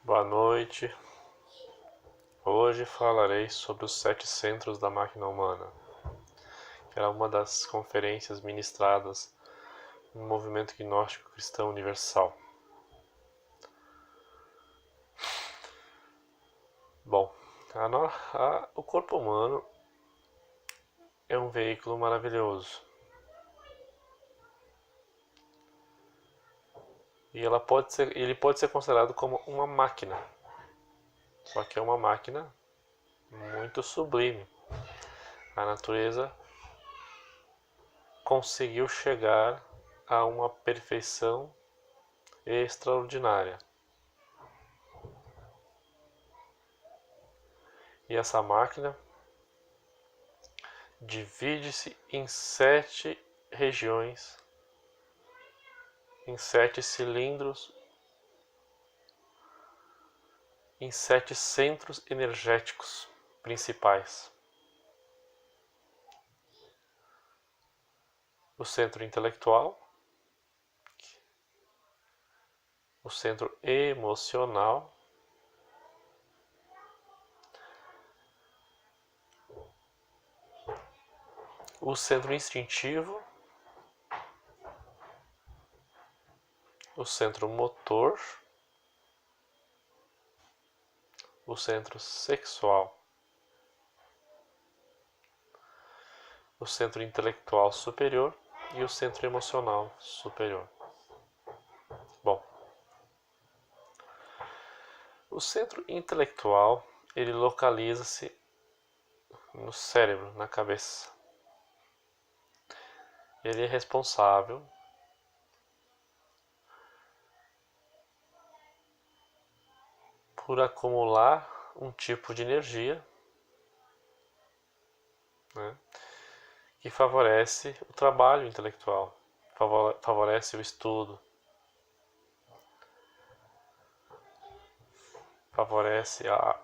Boa noite. Hoje falarei sobre os 7 centros da máquina humana, que era uma das conferências ministradas no Movimento Gnóstico Cristão Universal. Bom, o corpo humano é um veículo maravilhoso. E ele pode ser considerado como uma máquina. Só que é uma máquina muito sublime. A natureza conseguiu chegar a uma perfeição extraordinária. E essa máquina divide-se em 7 regiões, em 7 cilindros, em 7 centros energéticos principais. O centro intelectual, o centro emocional, o centro instintivo, o centro motor, o centro sexual, o centro intelectual superior e o centro emocional superior. Bom, o centro intelectual, ele localiza-se no cérebro, na cabeça. Ele é responsável por acumular um tipo de energia, né, que favorece o trabalho intelectual, favorece o estudo, favorece a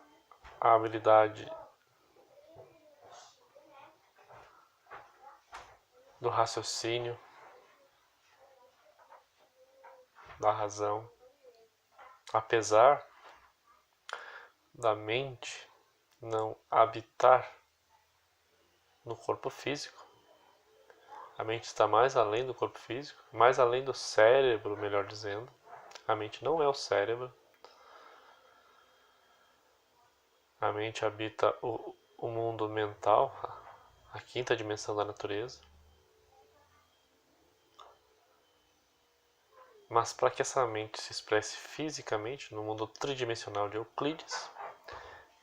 habilidade do raciocínio, da razão. Apesar da mente não habitar no corpo físico, a mente está mais além do corpo físico, mais além do cérebro, melhor dizendo. A mente não é o cérebro. A mente habita o mundo mental, a 5ª dimensão da natureza. Mas para que essa mente se expresse fisicamente no mundo tridimensional de Euclides,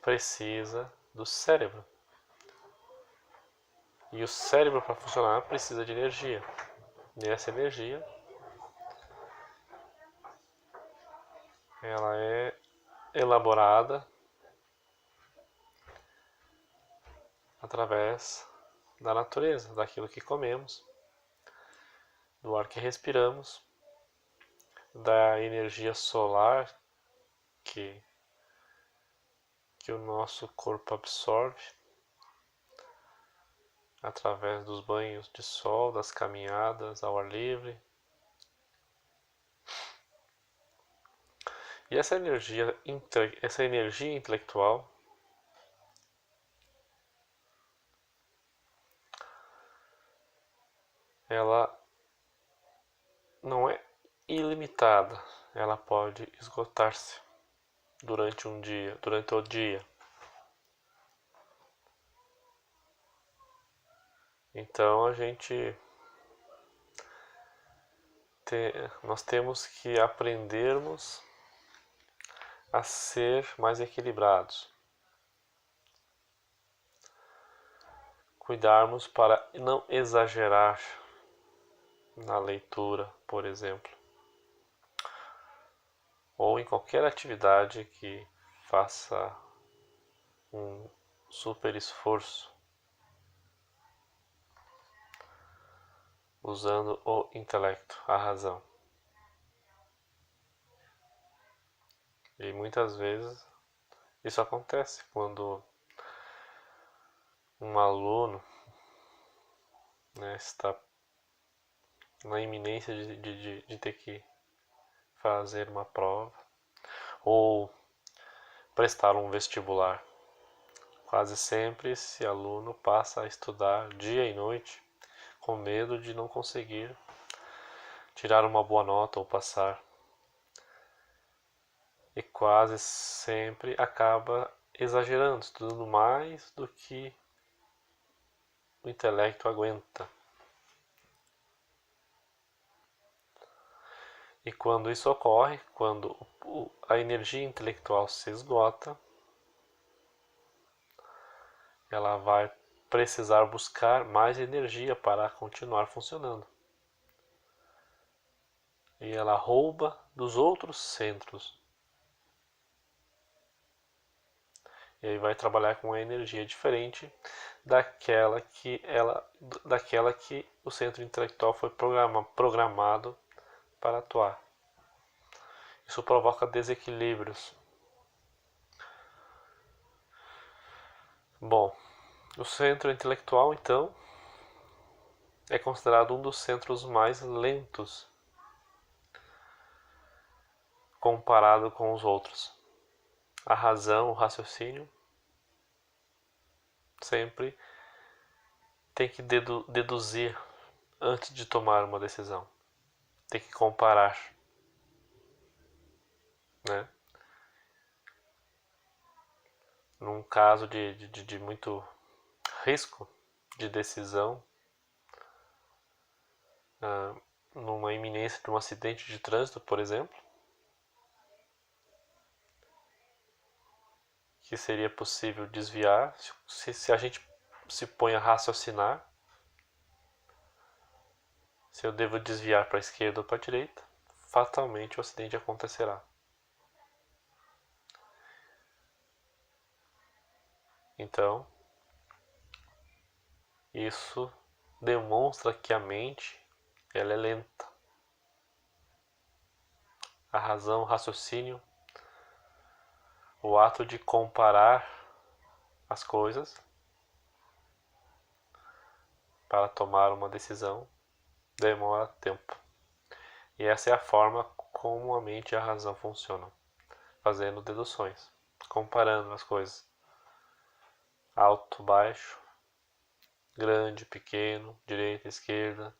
precisa do cérebro. E o cérebro, para funcionar, precisa de energia. E essa energia, ela é elaborada através da natureza, daquilo que comemos, do ar que respiramos, da energia solar que o nosso corpo absorve através dos banhos de sol, das caminhadas ao ar livre. E essa energia intelectual ela não é ilimitada, ela pode esgotar-se durante o dia. Então nós temos que aprendermos a ser mais equilibrados. Cuidarmos para não exagerar na leitura, por exemplo, ou em qualquer atividade que faça um super esforço, usando o intelecto, a razão. E muitas vezes isso acontece quando um aluno, né, está na iminência de ter que fazer uma prova, ou prestar um vestibular. Quase sempre esse aluno passa a estudar dia e noite com medo de não conseguir tirar uma boa nota ou passar. E quase sempre acaba exagerando, estudando mais do que o intelecto aguenta. E quando isso ocorre, quando a energia intelectual se esgota, ela vai precisar buscar mais energia para continuar funcionando. E ela rouba dos outros centros. E aí vai trabalhar com uma energia diferente daquela que o centro intelectual foi programado para atuar. Isso provoca desequilíbrios. Bom, o centro intelectual, então, é considerado um dos centros mais lentos comparado com os outros. A razão, o raciocínio, sempre tem que deduzir antes de tomar uma decisão. Tem que comparar, né? Num caso de muito risco de decisão, numa iminência de um acidente de trânsito, por exemplo, que seria possível desviar se a gente se põe a raciocinar, se eu devo desviar para a esquerda ou para a direita, fatalmente o acidente acontecerá. Então, isso demonstra que a mente ela é lenta. A razão, o raciocínio, o ato de comparar as coisas para tomar uma decisão demora tempo. E essa é a forma como a mente e a razão funcionam, fazendo deduções, comparando as coisas. Alto, baixo, grande, pequeno, direita, esquerda,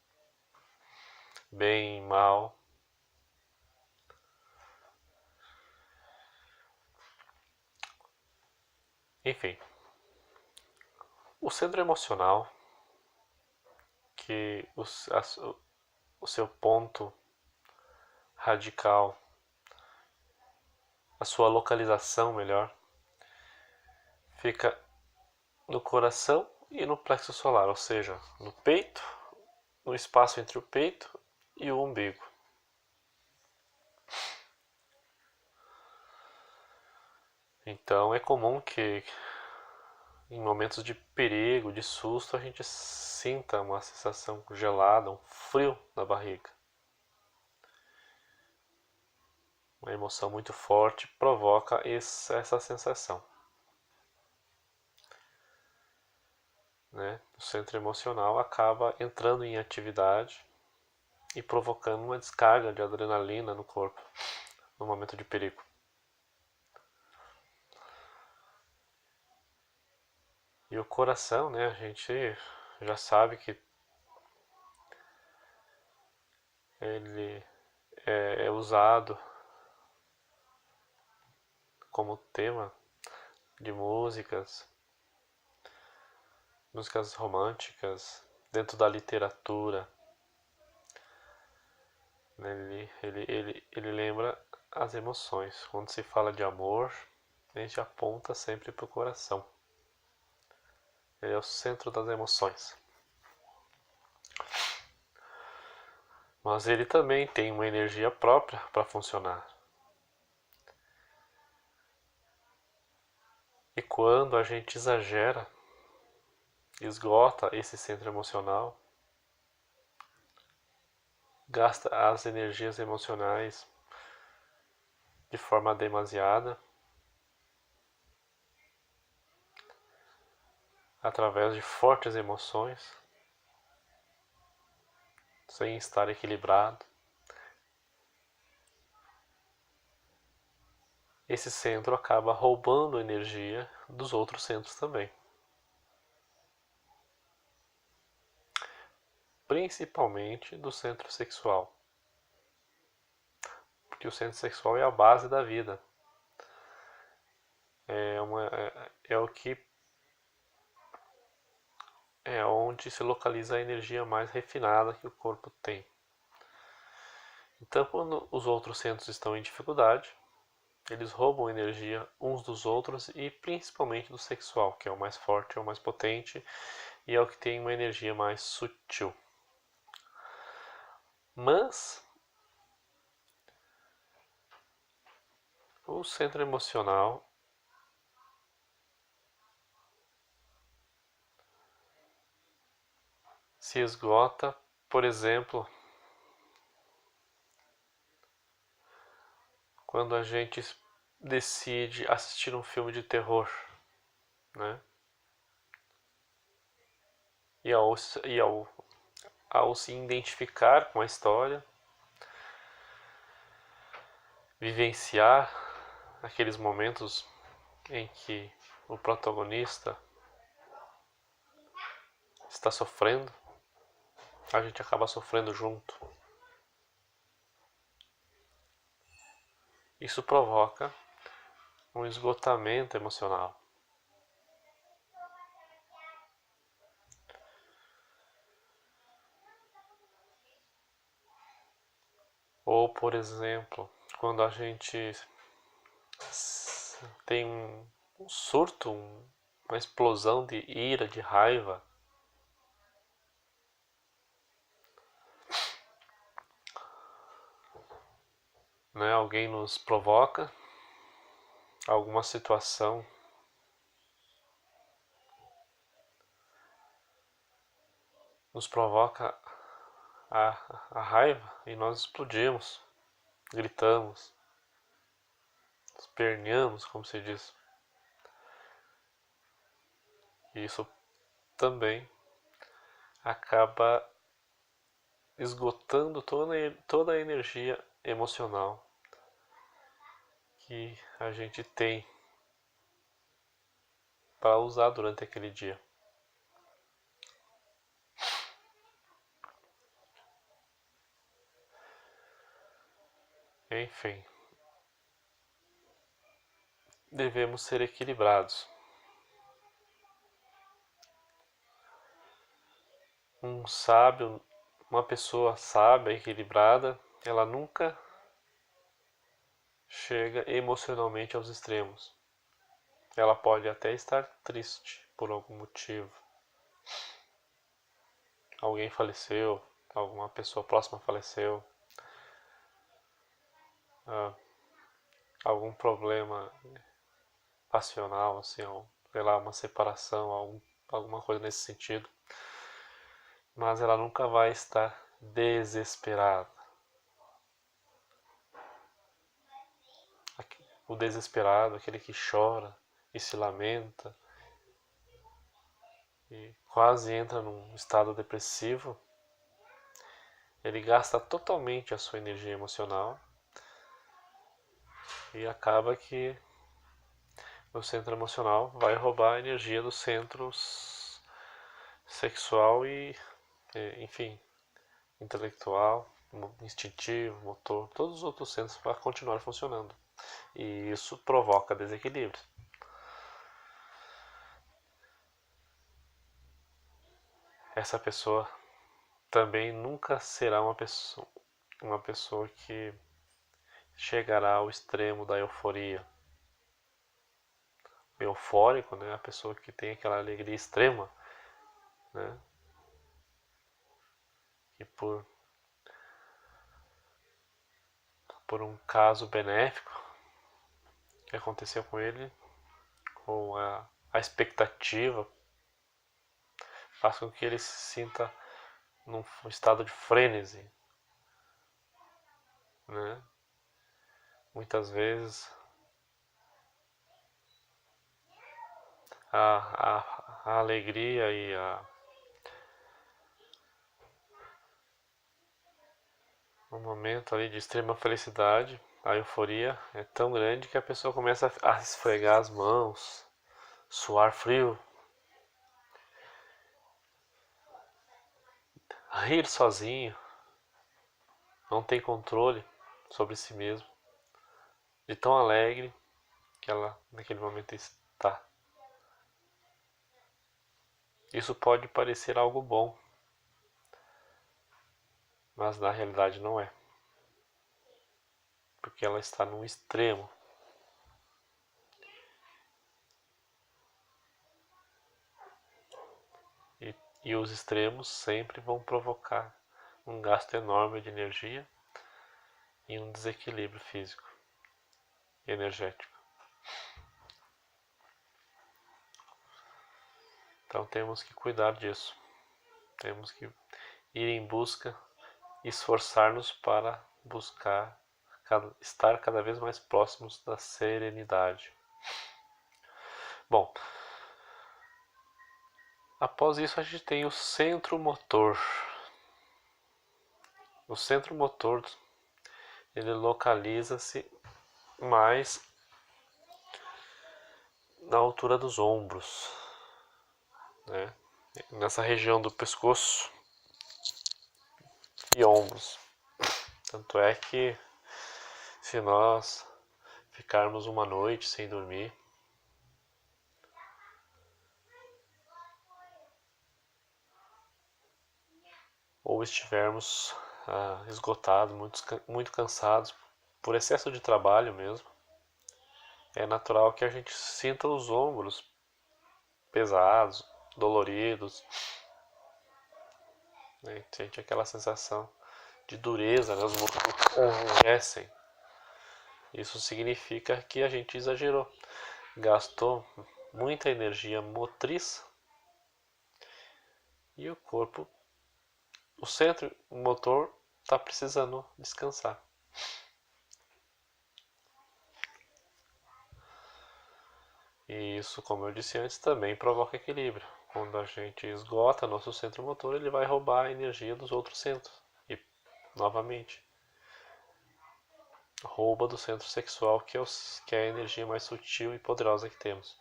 bem, mal. Enfim, o centro emocional, que o seu ponto radical, a sua localização melhor, fica no coração e no plexo solar, ou seja, no peito, no espaço entre o peito e o umbigo. Então é comum que em momentos de perigo, de susto, a gente sinta uma sensação gelada, um frio na barriga. Uma emoção muito forte provoca essa sensação. Né? O centro emocional acaba entrando em atividade e provocando uma descarga de adrenalina no corpo no momento de perigo. E o coração, né, a gente já sabe que ele é usado como tema de músicas românticas, dentro da literatura. Ele lembra as emoções. Quando se fala de amor, a gente aponta sempre para o coração. Ele é o centro das emoções. Mas ele também tem uma energia própria para funcionar. E quando a gente exagera, esgota esse centro emocional, gasta as energias emocionais de forma demasiada, através de fortes emoções, sem estar equilibrado. esse centro acaba roubando energia dos outros centros também. Principalmente do centro sexual. Porque o centro sexual é a base da vida. É o que é onde se localiza a energia mais refinada que o corpo tem. Então, quando os outros centros estão em dificuldade, eles roubam energia uns dos outros e principalmente do sexual, que é o mais forte, é o mais potente e é o que tem uma energia mais sutil. Mas o centro emocional se esgota, por exemplo, quando a gente decide assistir um filme de terror, né? E ao se identificar com a história, vivenciar aqueles momentos em que o protagonista está sofrendo, a gente acaba sofrendo junto. Isso provoca um esgotamento emocional. Ou, por exemplo, quando a gente tem um surto, uma explosão de ira, de raiva, né? Alguém nos provoca alguma situação nos provoca a raiva e nós explodimos, gritamos, esperneamos, como se diz. E isso também acaba esgotando toda a energia emocional que a gente tem para usar durante aquele dia. Enfim, devemos ser equilibrados. Um sábio, uma pessoa sábia, equilibrada, ela nunca chega emocionalmente aos extremos. Ela pode até estar triste por algum motivo. Alguém faleceu, alguma pessoa próxima faleceu, algum problema passional, assim, sei lá, uma separação, alguma coisa nesse sentido. Mas ela nunca vai estar desesperada. O desesperado, aquele que chora e se lamenta e quase entra num estado depressivo, ele gasta totalmente a sua energia emocional e acaba que o centro emocional vai roubar a energia do centro sexual e, enfim, intelectual, instintivo, motor, todos os outros centros vão continuar funcionando. E isso provoca desequilíbrio. Essa pessoa também nunca será uma pessoa que chegará ao extremo da euforia. O eufórico, né? A pessoa que tem aquela alegria extrema, né? E por um caso benéfico que aconteceu com ele, ou a expectativa faz com que ele se sinta num estado de frenesi, né? Muitas vezes a alegria e um momento ali de extrema felicidade a euforia é tão grande que a pessoa começa a esfregar as mãos, suar frio, rir sozinho, não tem controle sobre si mesmo, de tão alegre que ela naquele momento está. Isso pode parecer algo bom, mas na realidade não é, porque ela está num extremo. E os extremos sempre vão provocar um gasto enorme de energia e um desequilíbrio físico e energético. Então temos que cuidar disso. Temos que ir em busca, esforçar-nos para buscar estar cada vez mais próximos da serenidade. Bom, após isso a gente tem o centro motor. O centro motor, ele localiza-se mais na altura dos ombros, né? Nessa região do pescoço e ombros. Tanto é que se nós ficarmos uma noite sem dormir, ou estivermos esgotados, muito cansados, por excesso de trabalho mesmo, é natural que a gente sinta os ombros pesados, doloridos, né? Sente aquela sensação de dureza, né? Os músculos enrijecem. Isso significa que a gente exagerou, gastou muita energia motriz e o corpo, o centro motor, está precisando descansar. E isso, como eu disse antes, também provoca equilíbrio. Quando a gente esgota nosso centro motor, ele vai roubar a energia dos outros centros. E, novamente, rouba do centro sexual, que é a energia mais sutil e poderosa que temos.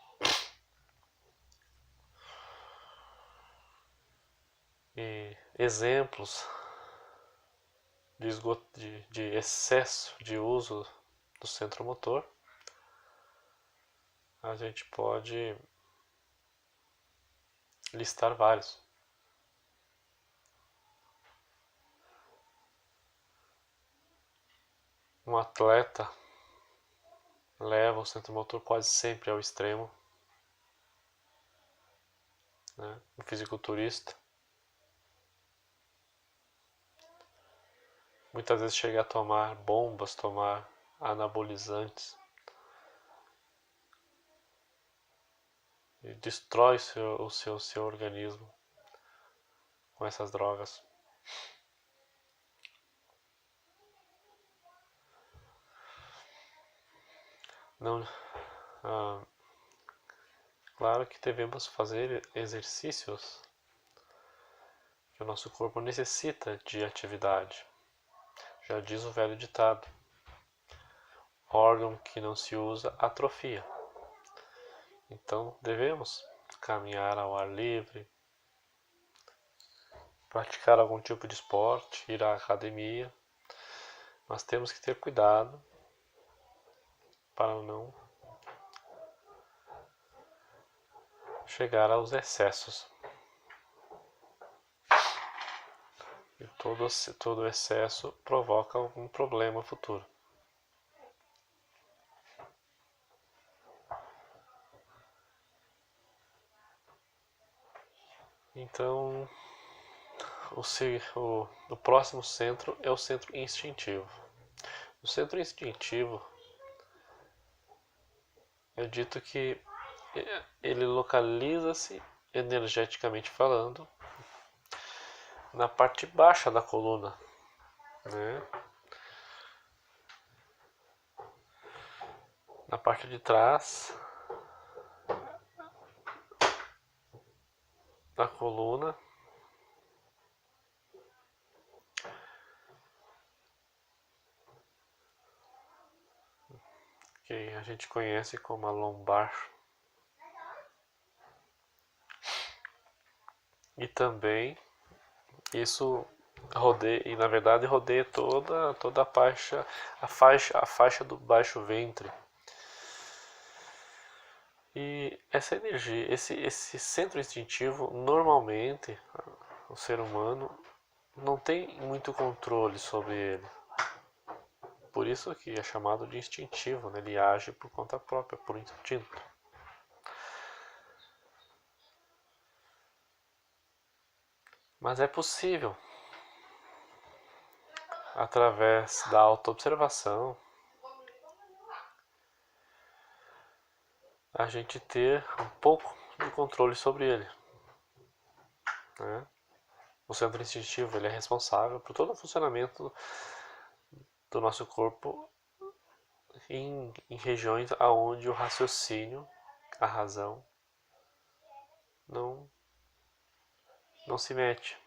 E exemplos de excesso de uso do centro motor, a gente pode listar vários. Um atleta leva o centro motor quase sempre ao extremo, né? Um fisiculturista muitas vezes chega a tomar bombas, tomar anabolizantes e destrói o seu organismo com essas drogas. Não, claro que devemos fazer exercícios, que o nosso corpo necessita de atividade. Já diz o velho ditado: órgão que não se usa atrofia. Então devemos caminhar ao ar livre, praticar algum tipo de esporte, ir à academia, mas temos que ter cuidado para não chegar aos excessos. E todo excesso provoca algum problema futuro. Então, o próximo centro é o centro instintivo. O centro instintivo é dito que ele localiza-se, energeticamente falando, na parte baixa da coluna, né? Na parte de trás da coluna, a gente conhece como a lombar. E também isso rodeia, e na verdade rodeia toda a faixa do baixo ventre. E essa energia, esse centro instintivo, normalmente o ser humano não tem muito controle sobre ele. Por isso que é chamado de instintivo, né? Ele age por conta própria, por instinto. Mas é possível, através da autoobservação, a gente ter um pouco de controle sobre ele, né? O centro instintivo, ele é responsável por todo o funcionamento do nosso corpo em regiões aonde o raciocínio, a razão, não se mete.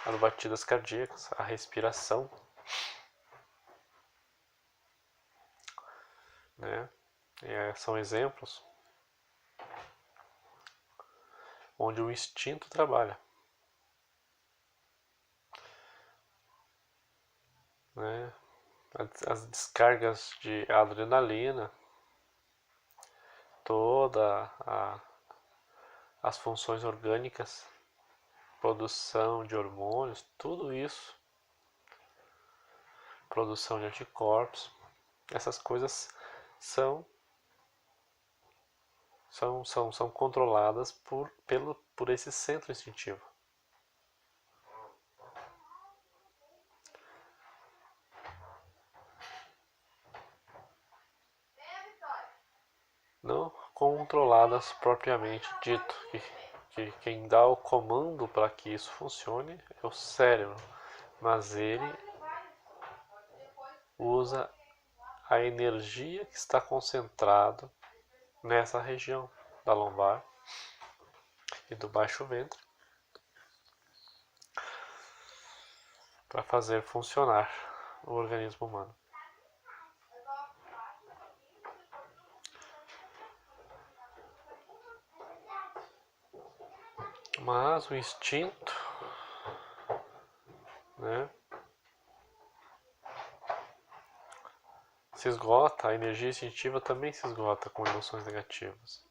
As batidas cardíacas, a respiração, né? São exemplos onde o instinto trabalha, né? As descargas de adrenalina, as funções orgânicas, produção de hormônios, tudo isso, produção de anticorpos, essas coisas são controladas por esse centro instintivo. Não controladas propriamente dito, que quem dá o comando para que isso funcione é o cérebro, mas ele usa a energia que está concentrada nessa região da lombar e do baixo ventre para fazer funcionar o organismo humano. Mas o instinto, né, se esgota, a energia instintiva também se esgota com emoções negativas.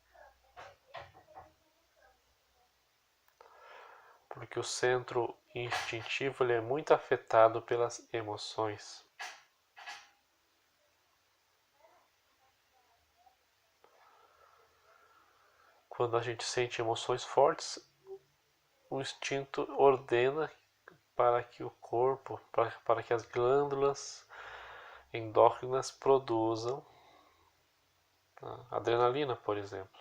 Porque o centro instintivo ele é muito afetado pelas emoções. Quando a gente sente emoções fortes, o instinto ordena para que o corpo, para que as glândulas endócrinas produzam adrenalina, por exemplo.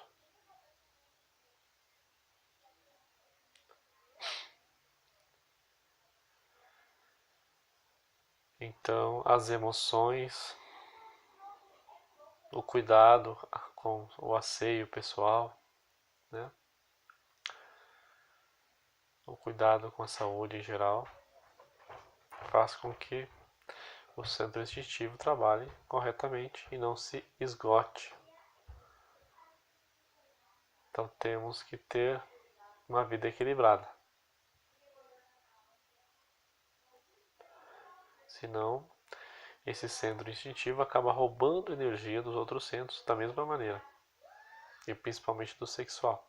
Então, as emoções, o cuidado com o asseio pessoal, né? O cuidado com a saúde em geral, faz com que o centro instintivo trabalhe corretamente e não se esgote. Então temos que ter uma vida equilibrada. Senão, esse centro instintivo acaba roubando energia dos outros centros da mesma maneira. E principalmente do sexual.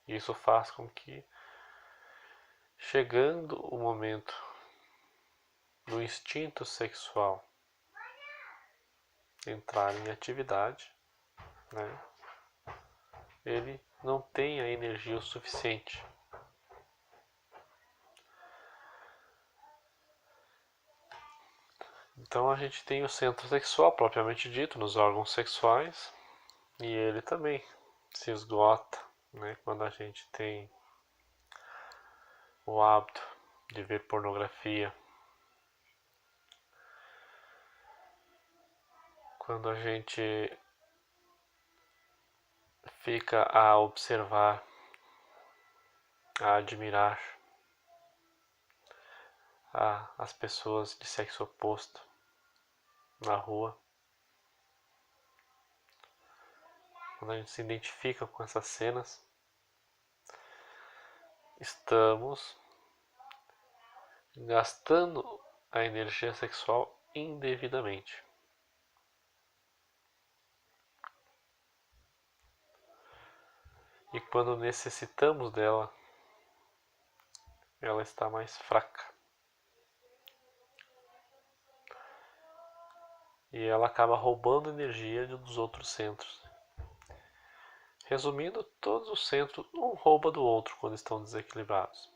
Isso faz com que, chegando o momento do instinto sexual entrar em atividade, né, ele não tenha energia o suficiente. Então a gente tem o centro sexual propriamente dito nos órgãos sexuais e ele também se esgota, né, quando a gente tem o hábito de ver pornografia, quando a gente fica a observar, a admirar as pessoas de sexo oposto, na rua. Quando a gente se identifica com essas cenas, estamos gastando a energia sexual indevidamente. E quando necessitamos dela, ela está mais fraca. E ela acaba roubando energia dos outros centros. Resumindo, todos os centros um rouba do outro quando estão desequilibrados.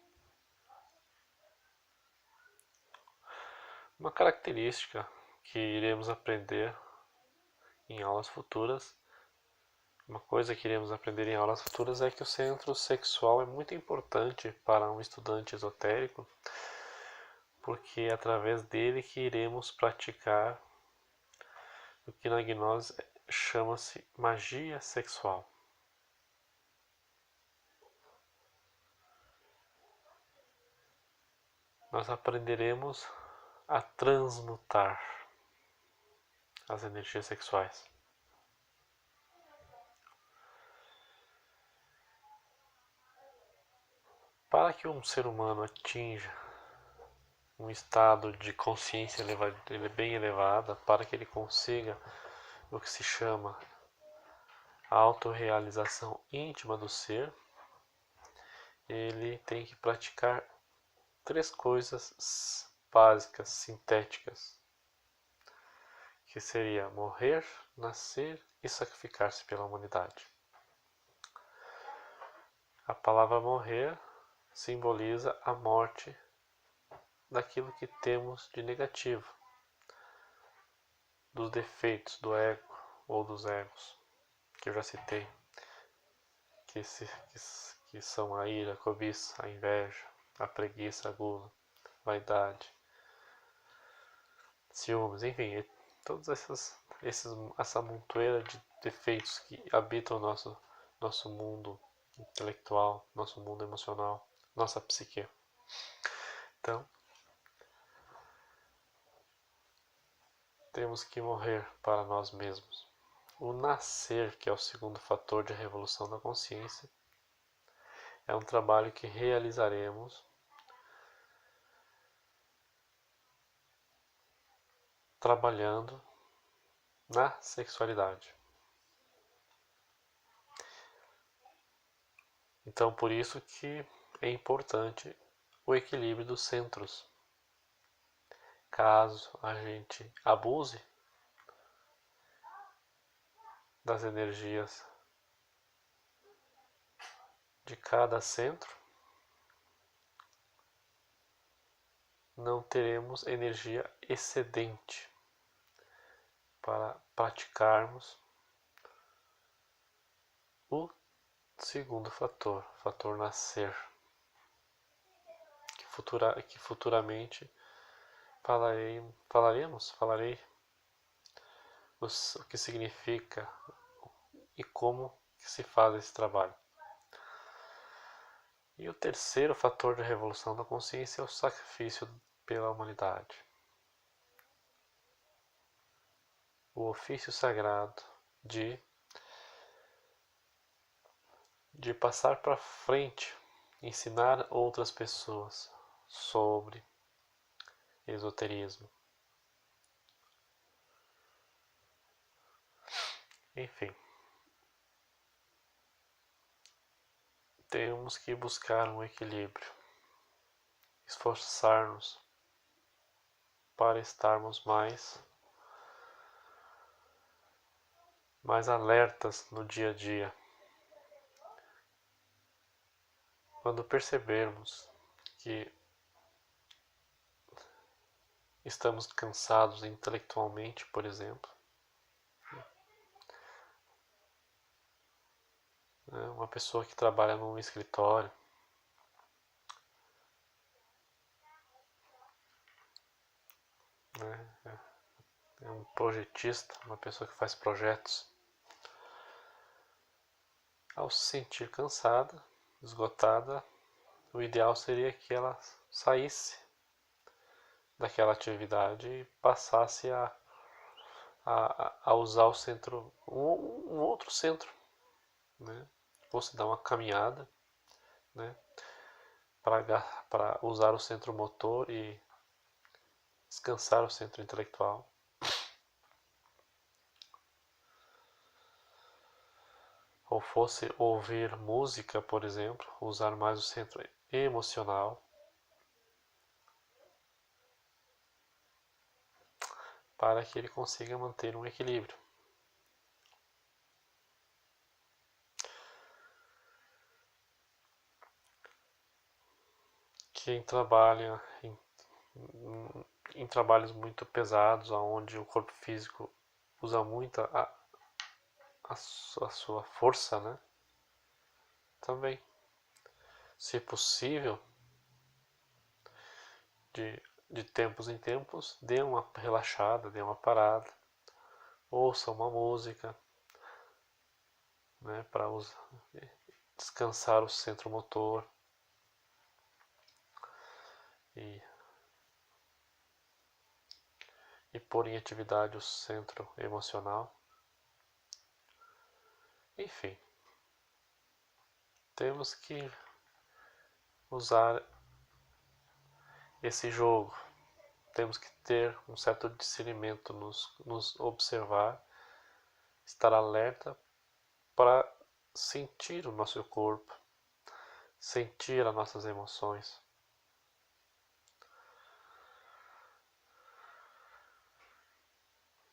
Uma característica que iremos aprender em aulas futuras, uma coisa que iremos aprender em aulas futuras é que o centro sexual é muito importante para um estudante esotérico, porque é através dele que iremos praticar o que na gnose chama-se magia sexual. Nós aprenderemos a transmutar as energias sexuais. Para que um ser humano atinja um estado de consciência bem elevada, para que ele consiga o que se chama a autorrealização íntima do ser, ele tem que praticar 3 coisas básicas, sintéticas, que seria morrer, nascer e sacrificar-se pela humanidade. A palavra morrer simboliza a morte daquilo que temos de negativo, dos defeitos do ego ou dos egos, que eu já citei, que são a ira, a cobiça, a inveja, a preguiça, a gula, vaidade, ciúmes, enfim, todas essa montoeira de defeitos que habitam o nosso mundo intelectual, nosso mundo emocional, nossa psique. Então, temos que morrer para nós mesmos. O nascer, que é o segundo fator de revolução da consciência, é um trabalho que realizaremos trabalhando na sexualidade. Então, por isso que é importante o equilíbrio dos centros. Caso a gente abuse das energias de cada centro, não teremos energia excedente para praticarmos o segundo fator, o fator nascer, que futuramente falarei o que significa e como que se faz esse trabalho. E o terceiro fator de revolução da consciência é o sacrifício pela humanidade. O ofício sagrado de passar para frente, ensinar outras pessoas sobre esoterismo. Enfim, temos que buscar um equilíbrio, esforçar-nos para estarmos mais alertas no dia a dia. Quando percebermos que estamos cansados intelectualmente, por exemplo, uma pessoa que trabalha num escritório, é um projetista, uma pessoa que faz projetos, ao se sentir cansada, esgotada, o ideal seria que ela saísse daquela atividade e passasse a a usar o centro, um outro centro, né? Você dá uma caminhada, né? Para usar o centro motor e descansar o centro intelectual. Ou fosse ouvir música, por exemplo, usar mais o centro emocional para que ele consiga manter um equilíbrio. Quem trabalha em trabalhos muito pesados, onde o corpo físico usa muito a sua força, né? Também, se possível, de tempos em tempos, dê uma relaxada, dê uma parada, ouça uma música, né, para descansar o centro motor e, e pôr em atividade o centro emocional. Enfim, temos que usar esse jogo, temos que ter um certo discernimento, nos observar, estar alerta para sentir o nosso corpo, sentir as nossas emoções.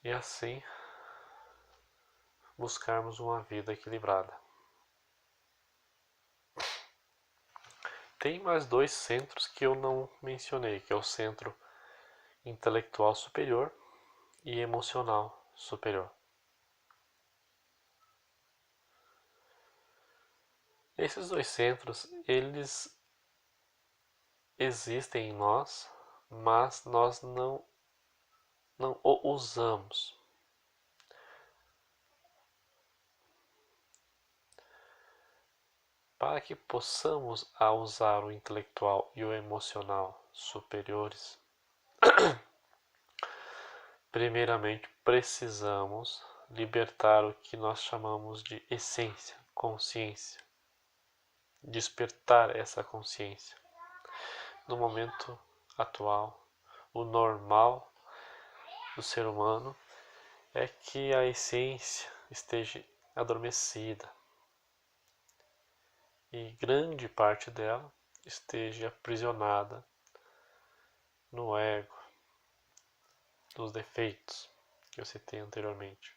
E assim buscarmos uma vida equilibrada. Tem mais dois centros que eu não mencionei, que é o centro intelectual superior e emocional superior. Esses dois centros, eles existem em nós, mas nós não o usamos. Para que possamos usar o intelectual e o emocional superiores, primeiramente precisamos libertar o que nós chamamos de essência, consciência. Despertar essa consciência. No momento atual, o normal do ser humano é que a essência esteja adormecida e grande parte dela esteja aprisionada no ego, nos defeitos que eu citei anteriormente.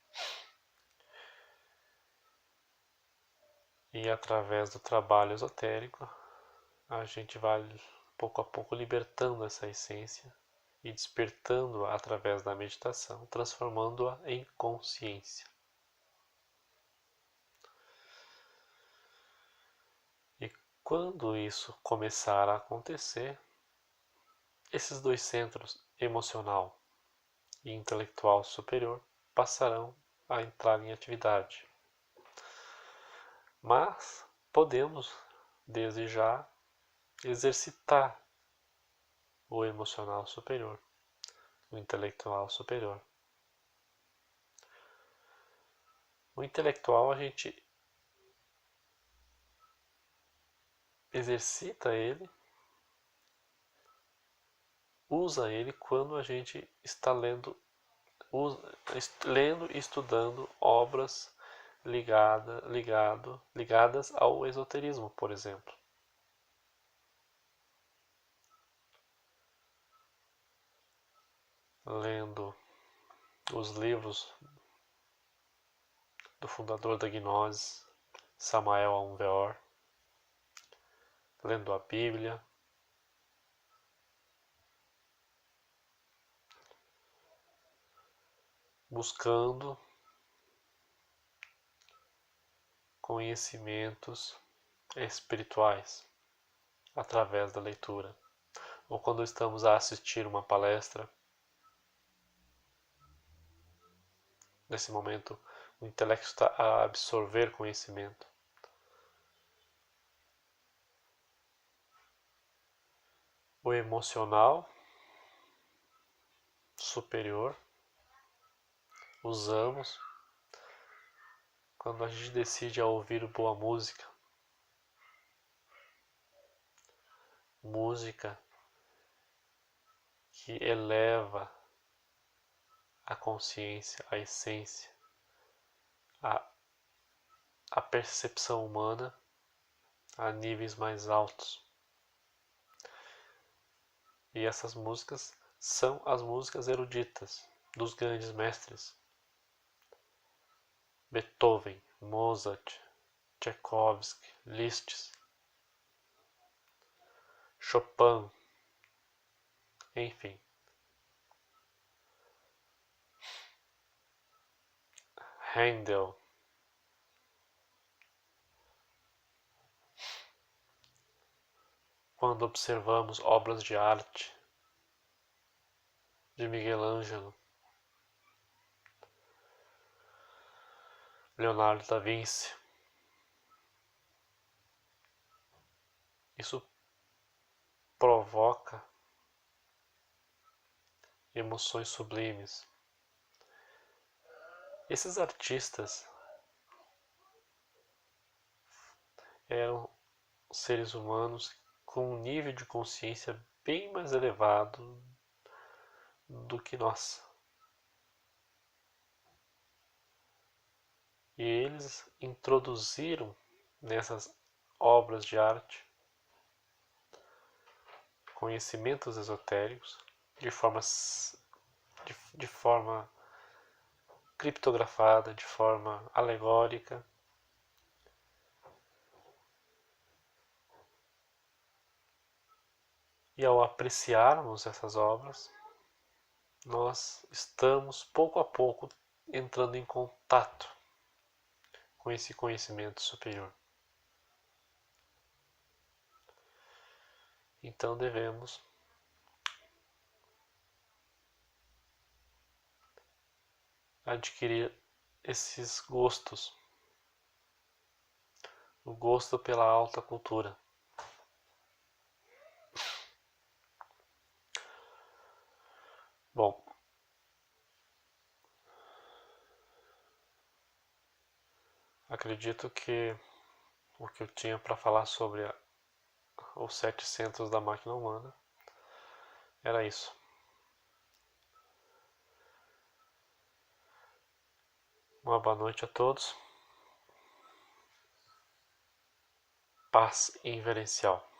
E através do trabalho esotérico, a gente vai pouco a pouco libertando essa essência e despertando-a através da meditação, transformando-a em consciência. E quando isso começar a acontecer, esses dois centros, emocional e intelectual superior, passarão a entrar em atividade. Mas podemos, desde já, exercitar o emocional superior, o intelectual superior. O intelectual a gente exercita ele, usa ele quando a gente está lendo e estudando obras ligadas ao esoterismo, por exemplo. Lendo os livros do fundador da gnose, Samael Aun Weor, lendo a Bíblia, buscando conhecimentos espirituais através da leitura, ou quando estamos a assistir uma palestra. Nesse momento, o intelecto está a absorver conhecimento. O emocional superior usamos quando a gente decide ouvir boa música. Música que eleva a consciência, a essência, a percepção humana a níveis mais altos. E essas músicas são as músicas eruditas dos grandes mestres. Beethoven, Mozart, Tchaikovsky, Liszt, Chopin, enfim. Handel. Quando observamos obras de arte de Miguel Ângelo, Leonardo da Vinci, isso provoca emoções sublimes. Esses artistas eram seres humanos com um nível de consciência bem mais elevado do que nós. E eles introduziram nessas obras de arte conhecimentos esotéricos de forma criptografada, de forma alegórica. E ao apreciarmos essas obras, nós estamos pouco a pouco entrando em contato com esse conhecimento superior. Então devemos adquirir esses gostos, o gosto pela alta cultura. Bom, acredito que o que eu tinha para falar sobre os 7 centros da máquina humana era isso. Uma boa noite a todos. Paz inverencial.